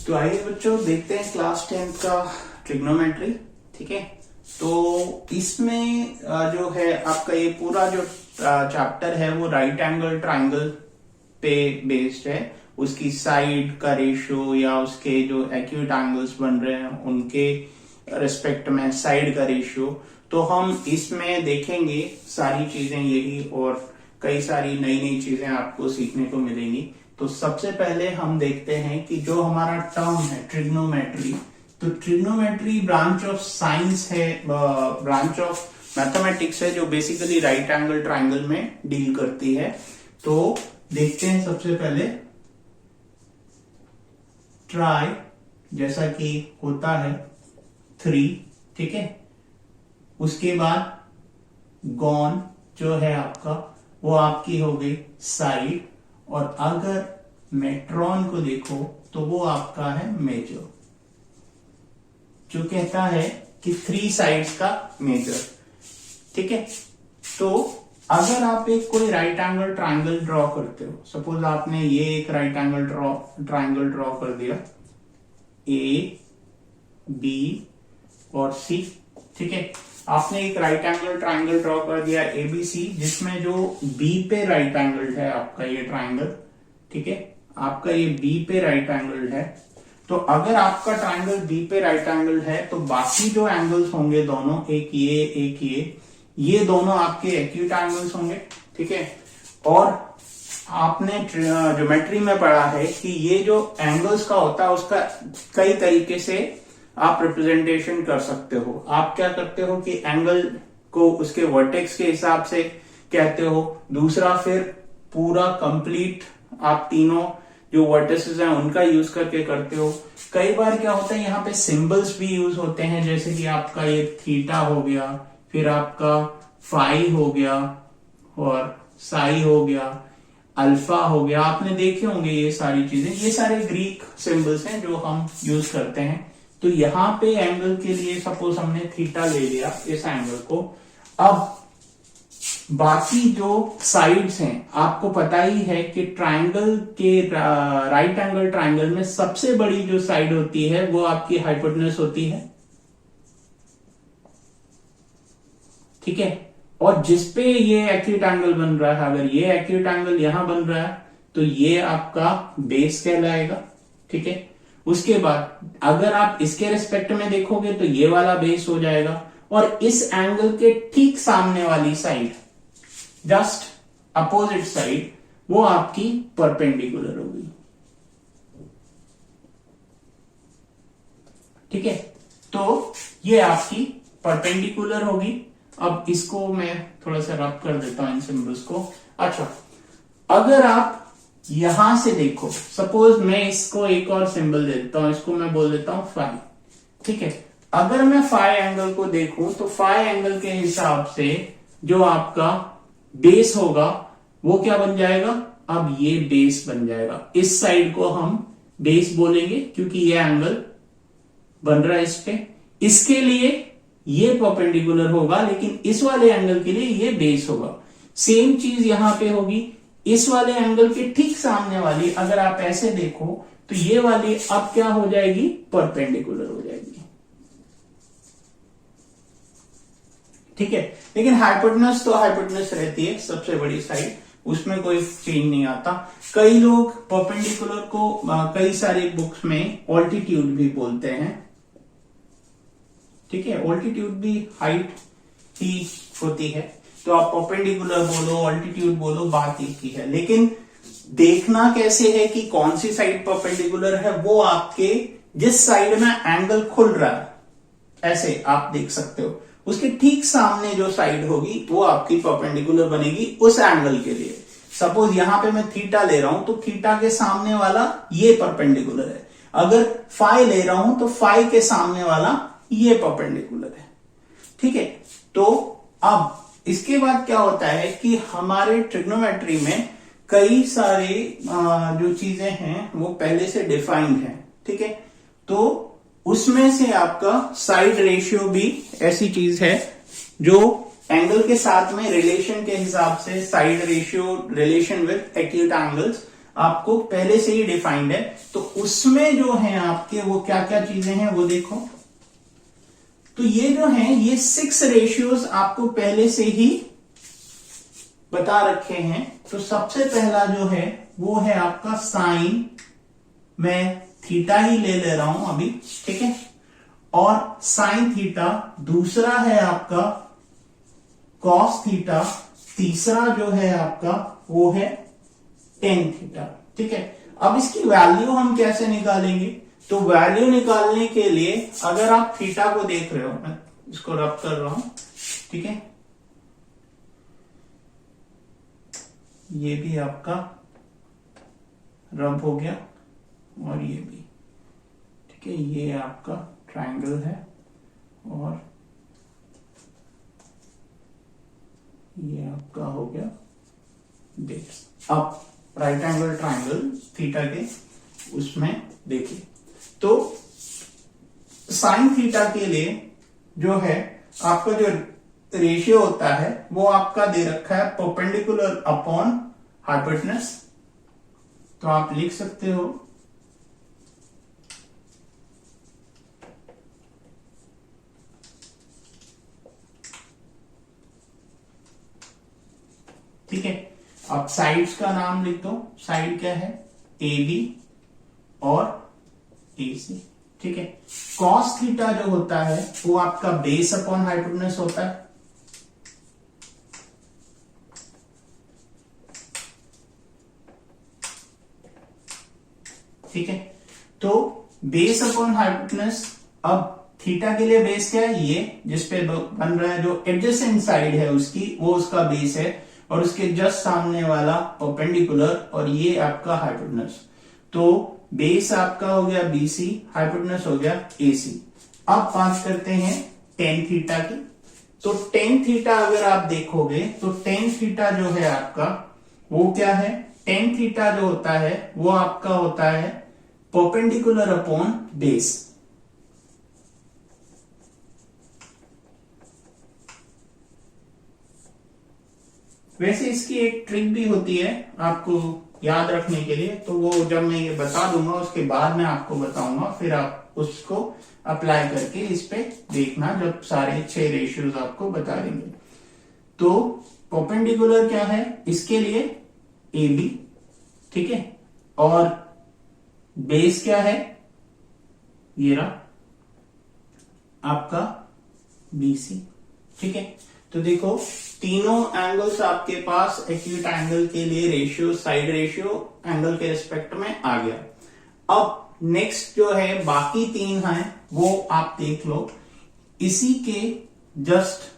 तो आइए बच्चों देखते हैं क्लास 10 का ट्रिग्नोमेट्री। ठीक है, तो इसमें जो है आपका ये पूरा जो चैप्टर है वो राइट एंगल ट्राइंगल पे बेस्ड है। उसकी साइड का रेशियो या उसके जो एक्यूट एंगल्स बन रहे हैं उनके रिस्पेक्ट में साइड का रेशियो, तो हम इसमें देखेंगे सारी चीजें यही और कई सारी नई नई चीजें आपको सीखने को मिलेंगी। तो सबसे पहले हम देखते हैं कि जो हमारा टर्म है ट्रिग्नोमेट्री, तो ट्रिग्नोमेट्री ब्रांच ऑफ साइंस है, ब्रांच ऑफ मैथमेटिक्स है जो बेसिकली राइट एंगल ट्राइंगल में डील करती है। तो देखते हैं सबसे पहले ट्राई, जैसा कि होता है 3, ठीक है। उसके बाद गॉन जो है आपका वो आपकी हो गई साइड, और अगर मेट्रॉन को देखो तो वो आपका है मेजर, जो कहता है कि 3 साइड्स का मेजर। ठीक है, तो अगर आप एक कोई राइट एंगल ट्राइंगल ड्रॉ करते हो, सपोज आपने ये एक राइट एंगल ट्राइंगल ड्रॉ कर दिया, ए बी और सी। ठीक है, आपने एक राइट एंगल ट्राइंगल ड्रॉ कर दिया एबीसी, जिसमें जो बी पे राइट एंगल है आपका ये ट्राइंगल, ठीक है, आपका ये बी पे राइट एंगल है। तो अगर आपका ट्राइंगल बी पे राइट एंगल है तो बाकी जो एंगल्स होंगे दोनों, एक ये दोनों आपके एक्यूट एंगल्स होंगे। ठीक है, और आपने ज्योमेट्री में पढ़ा है कि ये जो एंगल्स का होता है उसका कई तरीके से आप रिप्रेजेंटेशन कर सकते हो। आप क्या करते हो कि एंगल को उसके वर्टेक्स के हिसाब से कहते हो, दूसरा फिर पूरा कंप्लीट आप तीनों जो वर्टिसेस हैं उनका यूज करके करते हो। कई बार क्या होता है यहाँ पे सिंबल्स भी यूज होते हैं, जैसे कि आपका ये थीटा हो गया, फिर आपका फाई हो गया और साई हो गया, अल्फा हो गया। आपने देखे होंगे ये सारी चीजें, ये सारे ग्रीक सिंबल्स हैं जो हम यूज करते हैं। तो यहां पे एंगल के लिए सपोज हमने थीटा ले लिया इस एंगल को। अब बाकी जो साइड्स हैं आपको पता ही है कि ट्राइंगल के राइट एंगल ट्राइंगल में सबसे बड़ी जो साइड होती है वो आपकी हाइपोटेनस होती है। ठीक है, और जिसपे ये एक्यूट एंगल बन रहा है, अगर ये एक्यूट एंगल यहां बन रहा है तो ये आपका बेस कहलाएगा। ठीक है, उसके बाद अगर आप इसके रिस्पेक्ट में देखोगे तो ये वाला बेस हो जाएगा, और इस एंगल के ठीक सामने वाली साइड, जस्ट अपोजिट साइड, वो आपकी परपेंडिकुलर होगी। ठीक है, तो ये आपकी परपेंडिकुलर होगी। अब इसको मैं थोड़ा सा रब कर देता हूं इन सिंबल्स को। अच्छा, अगर आप यहां से देखो, सपोज मैं इसको एक और सिंबल दे देता हूं, इसको मैं बोल देता हूं फाई। ठीक है, अगर मैं फाई एंगल को देखूं तो फाई एंगल के हिसाब से जो आपका बेस होगा वो क्या बन जाएगा, अब ये बेस बन जाएगा। इस साइड को हम बेस बोलेंगे क्योंकि ये एंगल बन रहा है इस पे। इसके लिए ये परपेंडिकुलर होगा, लेकिन इस वाले एंगल के लिए ये बेस होगा। सेम चीज यहां पे होगी, इस वाले एंगल के ठीक सामने वाली अगर आप ऐसे देखो तो ये वाली अब क्या हो जाएगी, परपेंडिकुलर हो जाएगी। ठीक है, लेकिन हाइपोटेनस तो हाइपोटेनस रहती है सबसे बड़ी साइड, उसमें कोई चेंज नहीं आता। कई लोग परपेंडिकुलर को कई सारी बुक्स में ऑल्टीट्यूड भी बोलते हैं। ठीक है, ऑल्टीट्यूड भी हाइट ही होती है, तो आप परपेंडिकुलर बोलो ऑल्टीट्यूड बोलो, बात एक ही है। लेकिन देखना कैसे है कि कौन सी साइड परपेंडिकुलर है, वो आपके जिस साइड में एंगल खुल रहा है, ऐसे आप देख सकते हो, उसके ठीक सामने जो साइड होगी वो आपकी परपेंडिकुलर बनेगी उस एंगल के लिए। सपोज यहां पे मैं थीटा ले रहा हूं तो थीटा के सामने वाला ये परपेंडिकुलर है। अगर फाई ले रहा हूं तो फाई के सामने वाला ये परपेंडिकुलर है। ठीक है, तो अब इसके बाद क्या होता है कि हमारे ट्रिग्नोमेट्री में कई सारे जो चीजें हैं वो पहले से डिफाइंड हैं। ठीक है, तो उसमें से आपका साइड रेशियो भी ऐसी चीज है जो एंगल के साथ में रिलेशन के हिसाब से side ratio relation with acute angles आपको पहले से ही डिफाइंड है। तो उसमें जो है आपके वो क्या क्या चीजें हैं वो देखो। तो ये जो है ये 6 रेशियोज आपको पहले से ही बता रखे हैं। तो सबसे पहला जो है वो है आपका साइन, मैं थीटा ही ले रहा हूं अभी, ठीक है। और साइन थीटा, दूसरा है आपका कॉस थीटा, तीसरा जो है आपका वो है टेन थीटा, ठीक है। अब इसकी वैल्यू हम कैसे निकालेंगे? तो वैल्यू निकालने के लिए अगर आप थीटा को देख रहे हो, मैं इसको रब कर रहा हूं, ठीक है। ये भी आपका रब हो गया और ये भी, ठीक है। ये आपका ट्रायंगल है और ये आपका हो गया बेस। अब राइट एंगल ट्रायंगल थीटा के उसमें देखिए, तो साइन थीटा के लिए जो है आपका जो रेशियो होता है वो आपका दे रखा है परपेंडिकुलर अपॉन हाइपोटेनस। तो आप लिख सकते हो ठीक है। अब साइड्स का नाम लिख दो, साइड क्या है ए बी और ए सी, ठीक है। कॉस थीटा जो होता है वो आपका बेस अपॉन हाइपोटेनस होता है, ठीक है। तो बेस अपॉन हाइपोटेनस, अब थीटा के लिए बेस क्या है, ये जिसपे बन रहा है जो एडजेसेंट साइड है उसकी, वो उसका बेस है, और उसके जस्ट सामने वाला परपेंडिकुलर, और ये आपका हाइपोटेनस। तो बेस आपका हो गया बीसी, हाइपोटेनस हो गया एसी। अब बात करते हैं टेन थीटा की। तो टेन थीटा अगर आप देखोगे तो टेन थीटा जो है आपका वो क्या है, टेन थीटा जो होता है वो आपका होता है परपेंडिकुलर अपॉन बेस। वैसे इसकी एक ट्रिक भी होती है आपको याद रखने के लिए, तो वो जब मैं ये बता दूंगा उसके बाद मैं आपको बताऊंगा, फिर आप उसको अप्लाई करके इस पे देखना जब सारे 6 रेशियोज आपको बता देंगे। तो परपेंडिकुलर क्या है इसके लिए ए बी, ठीक है। और बेस क्या है, ये रहा आपका बीसी, ठीक है। तो देखो तीनों एंगल्स आपके पास एक्यूट एंगल के लिए रेशियो, साइड रेशियो एंगल के रिस्पेक्ट में आ गया। अब नेक्स्ट जो है बाकी 3 हैं वो आप देख लो। इसी के जस्ट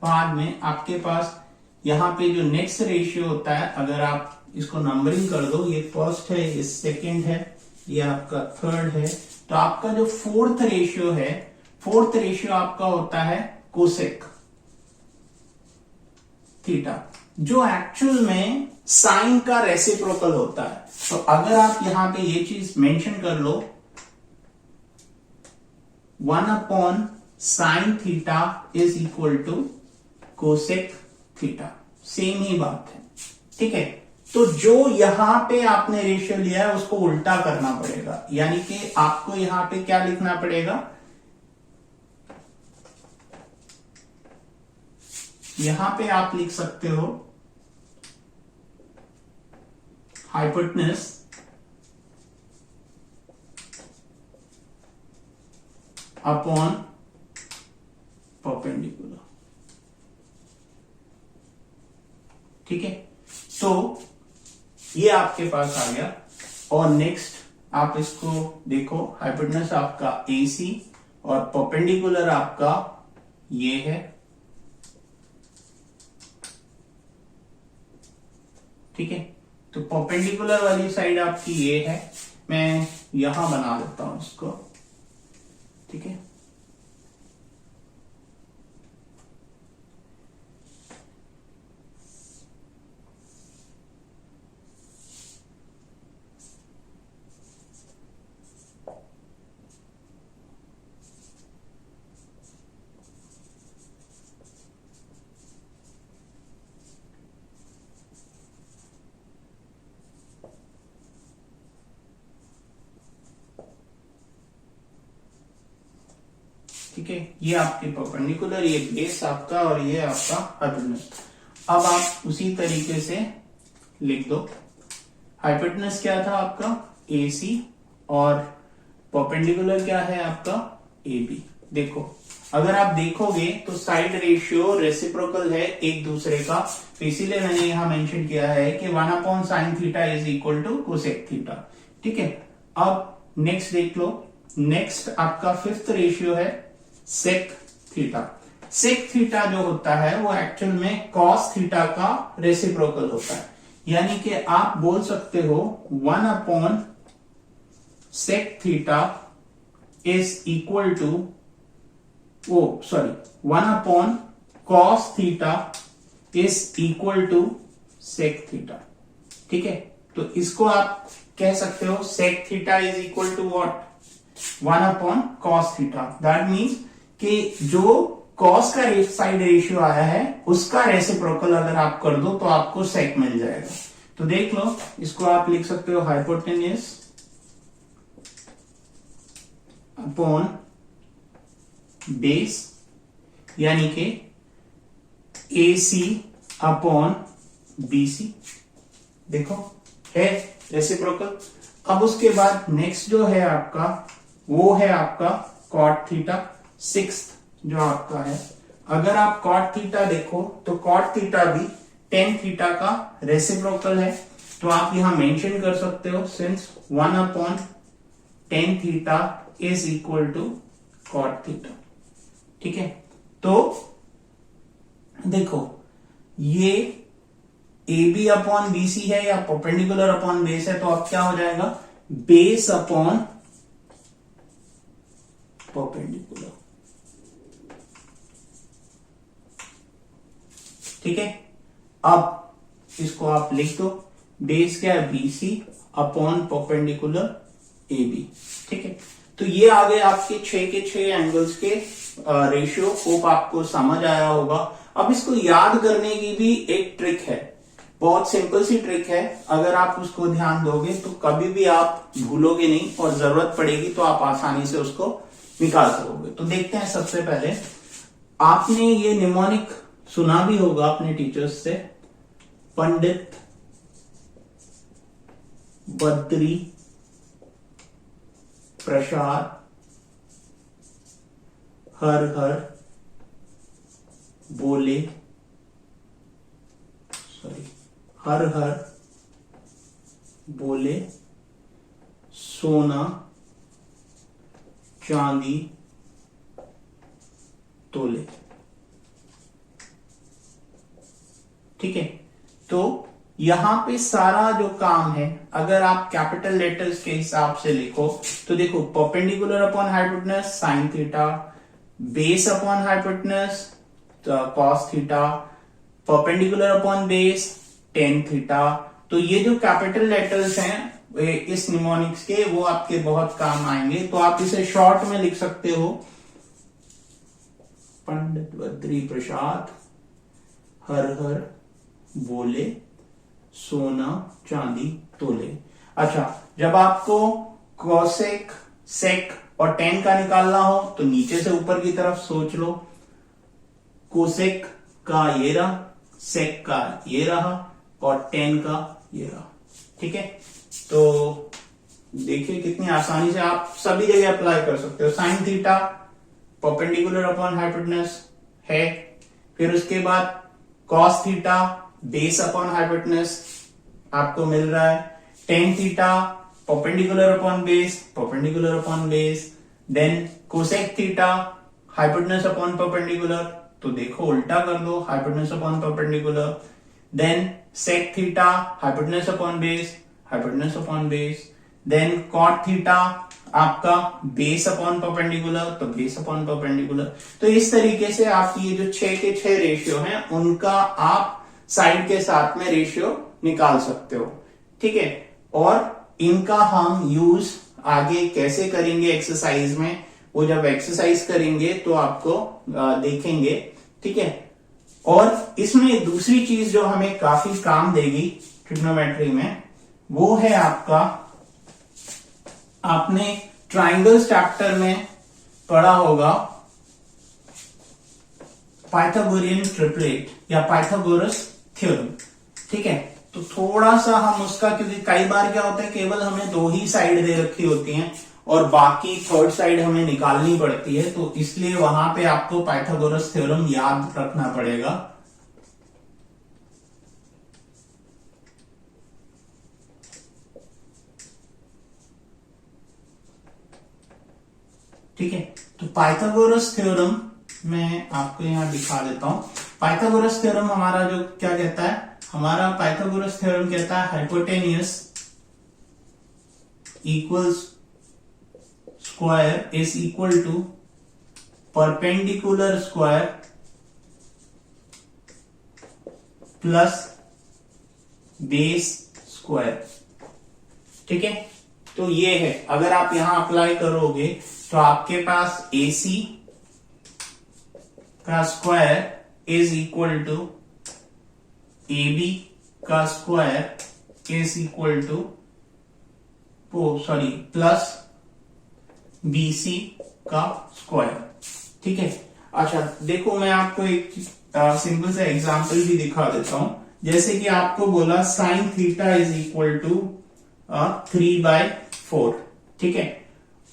बाद में आपके पास यहां पे जो नेक्स्ट रेशियो होता है, अगर आप इसको नंबरिंग कर दो, ये फर्स्ट है, ये सेकंड है, ये आपका थर्ड है, तो आपका जो फोर्थ रेशियो है, फोर्थ रेशियो आपका होता है कोसेक थीटा, जो एक्चुअल में साइन का रेसिप्रोकल होता है। तो अगर आप यहां पे ये चीज मेंशन कर लो, 1 upon sine theta is equal to cosec theta, same ही बात है, ठीक है। तो जो यहां पे आपने रेशियो लिया है उसको उल्टा करना पड़ेगा, यानी कि आपको यहां पे क्या लिखना पड़ेगा, यहां पे आप लिख सकते हो हाइपोटेनस अपॉन परपेंडिकुलर, ठीक है। तो ये आपके पास आ गया। और नेक्स्ट आप इसको देखो, हाइपोटेनस आपका AC और परपेंडिकुलर आपका ये है, ठीक है। तो परपेंडिकुलर वाली साइड आपकी ये है, मैं यहां बना देता हूं इसको, ठीक है। है, ये आपकी परपेंडिकुलर, ये बेस आपका और ये आपका हाइपोटेनस। अब आप उसी तरीके से लिख दो, हाइपोटेनस क्या था आपका AC और परपेंडिकुलर क्या है आपका AB। देखो अगर आप देखोगे तो साइड रेशियो रेसिप्रोकल है एक दूसरे का, तो इसीलिए मैंने यहां मेंशन किया है कि 1/sin theta is equal to cosec theta. ठीक है, अब नेक्स्ट देख लो, नेक्स्ट आपका फिफ्थ रेशियो है सेक थीटा। सेक थीटा जो होता है वो एक्चुअल में कॉस थीटा का रेसिप्रोकल होता है, यानी कि आप बोल सकते हो 1/sec theta is equal to 1/cos theta is equal to sec theta. ठीक है, तो इसको आप कह सकते हो sec theta is equal to what 1/cos theta. That means कि जो कॉस का साइड रेशियो आया है उसका रेसिप्रोकल अगर आप कर दो तो आपको सेक मिल जाएगा। तो देख लो, इसको आप लिख सकते हो हाइपोटेनस अपॉन बेस, यानी कि AC अपॉन BC। देखो है रेसिप्रोकल। अब उसके बाद नेक्स्ट जो है आपका वो है आपका कॉट थीटा, सिक्स्थ जो आपका है। अगर आप कॉट थीटा देखो तो कॉट थीटा भी टेन थीटा का रेसिप्रोकल है, तो आप यहां मेंशन कर सकते हो since 1/10 theta is equal to cot theta. ठीक है, तो देखो ये AB अपॉन BC है या परपेंडिकुलर अपॉन बेस है, तो अब क्या हो जाएगा बेस अपॉन परपेंडिकुलर। ठीक है, अब इसको आप लिख दो, बेस क्या है BC अपॉन परपेंडिकुलर AB। ठीक है, तो ये आ गए आपके 6 के 6 एंगल्स के रेशियो। होप आपको समझ आया होगा। अब इसको याद करने की भी एक ट्रिक है, बहुत सिंपल सी ट्रिक है। अगर आप उसको ध्यान दोगे तो कभी भी आप भूलोगे नहीं और जरूरत पड़ेगी तो आप आसानी से उसको निकाल सकोगे। तो देखते हैं, सबसे पहले आपने ये निमोनिक सुना भी होगा अपने टीचर्स से, पंडित बद्री प्रसाद हर हर बोले, हर हर बोले सोना चांदी तोले। ठीक है, तो यहां पे सारा जो काम है अगर आप कैपिटल लेटर्स के हिसाब से लिखो तो देखो perpendicular upon hypotenuse sine theta, base upon hypotenuse cos theta, perpendicular upon base tan theta. तो ये जो कैपिटल लेटर्स हैं इस निमोनिक्स के, वो आपके बहुत काम आएंगे। तो आप इसे शॉर्ट में लिख सकते हो, पंडित बद्री प्रसाद हर हर बोले सोना चांदी तोले। अच्छा, जब आपको कोसेक सेक और टेन का निकालना हो तो नीचे से ऊपर की तरफ सोच लो, कोसेक का ये रहा, सेक का ये रहा और टेन का ये रहा। ठीक है, तो देखिए कितनी आसानी से आप सभी जगह अप्लाई कर सकते हो। Sine theta perpendicular upon hypotenuse है, फिर उसके बाद cos theta base upon hypotenuse आपको मिल रहा है, tan theta perpendicular upon base, then cosec theta hypotenuse upon perpendicular, तो देखो उल्टा कर दो, hypotenuse upon perpendicular, then sec theta hypotenuse upon base, then cot theta आपका बेस अपॉन परपेंडिकुलर, तो बेस अपॉन परपेंडिकुलर। तो इस तरीके से आप ये जो 6 के 6 रेशियो हैं उनका आप साइड के साथ में रेशियो निकाल सकते हो। ठीक है, और इनका हम यूज आगे कैसे करेंगे एक्सरसाइज में, वो जब एक्सरसाइज करेंगे तो आपको देखेंगे। ठीक है, और इसमें दूसरी चीज जो हमें काफी काम देगी ट्रिग्नोमेट्री में, वो है आपका, आपने ट्राइंगल्स चैप्टर में पढ़ा होगा पाइथागोरियन ट्रिपलेट या पाइथागोरस थ्योरम। ठीक है, तो थोड़ा सा हम उसका, क्योंकि कई बार क्या होता है केवल हमें 2 ही साइड दे रखी होती हैं और बाकी थर्ड साइड हमें निकालनी पड़ती है, तो इसलिए वहां पे आपको पाइथागोरस थ्योरम याद रखना पड़ेगा। ठीक है, तो पाइथागोरस थ्योरम मैं आपको यहां दिखा देता हूं। पाइथागोरस थ्योरम हमारा जो क्या कहता है, हमारा पाइथागोरस थ्योरम कहता है hypotenuse equals square is equal to perpendicular square plus base square. ठीक है, तो ये है, अगर आप यहां अप्लाई करोगे तो आपके पास AC का square is equal to AB का square is equal to plus BC का स्क्वायर। ठीक है, अच्छा देखो मैं आपको एक सिंपल सा एग्जांपल भी दिखा देता हूं। जैसे कि आपको बोला sine theta is equal to 3/4। ठीक है,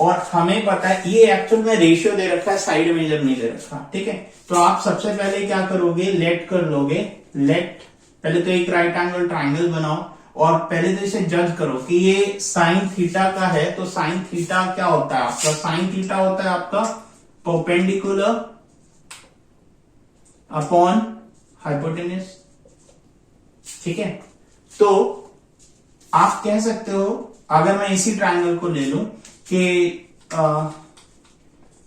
और हमें पता है ये एक्चुअल में रेशियो दे रखा है, साइड मेजर नहीं दे रखा। ठीक है, तो आप सबसे पहले क्या करोगे, लेट कर लोगे। लेट पहले तो एक राइट एंगल ट्राइंगल बनाओ और पहले तो इसे जज करो कि ये साइन थीटा का है, तो साइन थीटा क्या होता है आपका, साइन थीटा होता है आपका परपेंडिकुलर अपॉन हाइपोटेन्यूस। ठीक है, तो आप कह सकते हो, अगर मैं इसी ट्राइंगल को ले लूं कि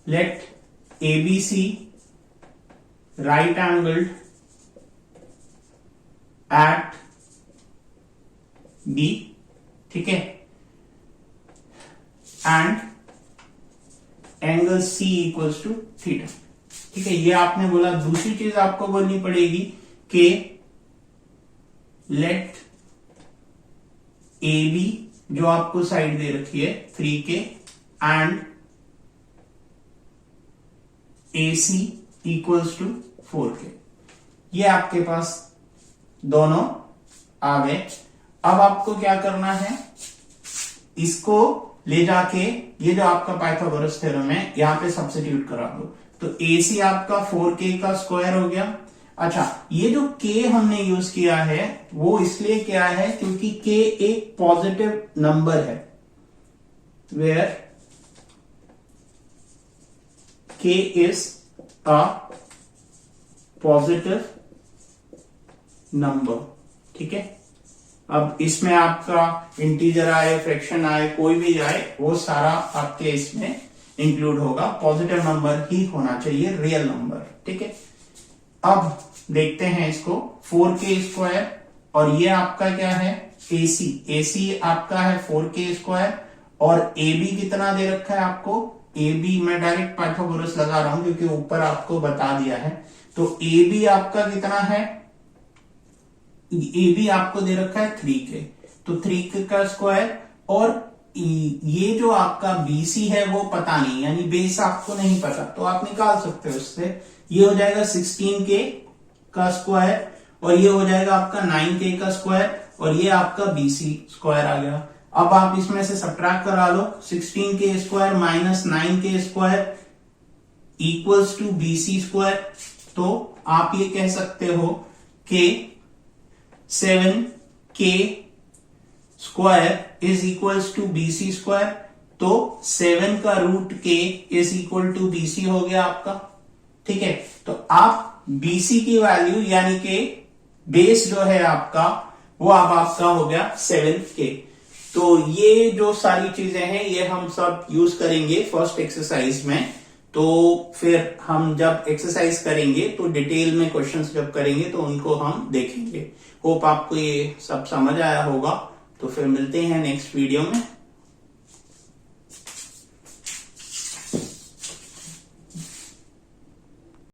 let ABC right angled at B। ठीक है, and angle C equals to theta. ठीक है, ये आपने बोला। दूसरी चीज आपको बोलनी पड़ेगी कि लेट AB जो आपको साइड दे रखी है 3K and AC equals to 4K। ये आपके पास दोनों आ गए। अब आपको क्या करना है, इसको ले जाके ये जो आपका पाइथागोरस थ्योरम है यहां पे सब्स्टिट्यूट करा दो, तो AC आपका 4K का स्क्वायर हो गया। अच्छा, ये जो K हमने यूज किया है वो इसलिए क्या है क्योंकि K एक पॉजिटिव नंबर है, where K is a positive number. ठीक है, अब इसमें आपका इंटीजर आए, फ्रैक्शन आए, कोई भी आए, वो सारा आपके इसमें इंक्लूड होगा। पॉजिटिव नंबर ही होना चाहिए, रियल नंबर। ठीक है, अब देखते हैं इसको। 4K स्क्वायर और ये आपका क्या है, AC आपका है 4K स्क्वायर और AB कितना दे रखा है आपको, AB मैं डायरेक्ट पाइथागोरस लगा रहा हूं क्योंकि ऊपर आपको बता दिया है। तो AB आपका कितना है, AB आपको दे रखा है 3K, तो 3K का स्क्वायर, और ये जो आपका BC है वो पता नहीं, यानी बेस आपको नहीं पता, तो आप निकाल सकते हो उससे। ये हो जाएगा 16K का स्क्वायर और ये हो जाएगा आपका 9K का स्क्वायर और ये आपका BC स्क्वायर आ गया। अब आप इसमें से सब्ट्रैक्ट करा लो, 16K square minus 9K square equals to BC square. तो आप ये कह सकते हो कि 7K square is equals to BC square. तो 7 का root K is equal to BC हो गया आपका। ठीक है, तो आप BC की वैल्यू यानी कि बेस जो है आपका वो अब आपका हो गया 7K। तो ये जो सारी चीजें हैं ये हम सब यूज करेंगे फर्स्ट एक्सरसाइज में। तो फिर हम जब एक्सरसाइज करेंगे तो डिटेल में क्वेश्चंस जब करेंगे तो उनको हम देखेंगे। होप आपको ये सब समझ आया होगा। तो फिर मिलते हैं नेक्स्ट वीडियो में।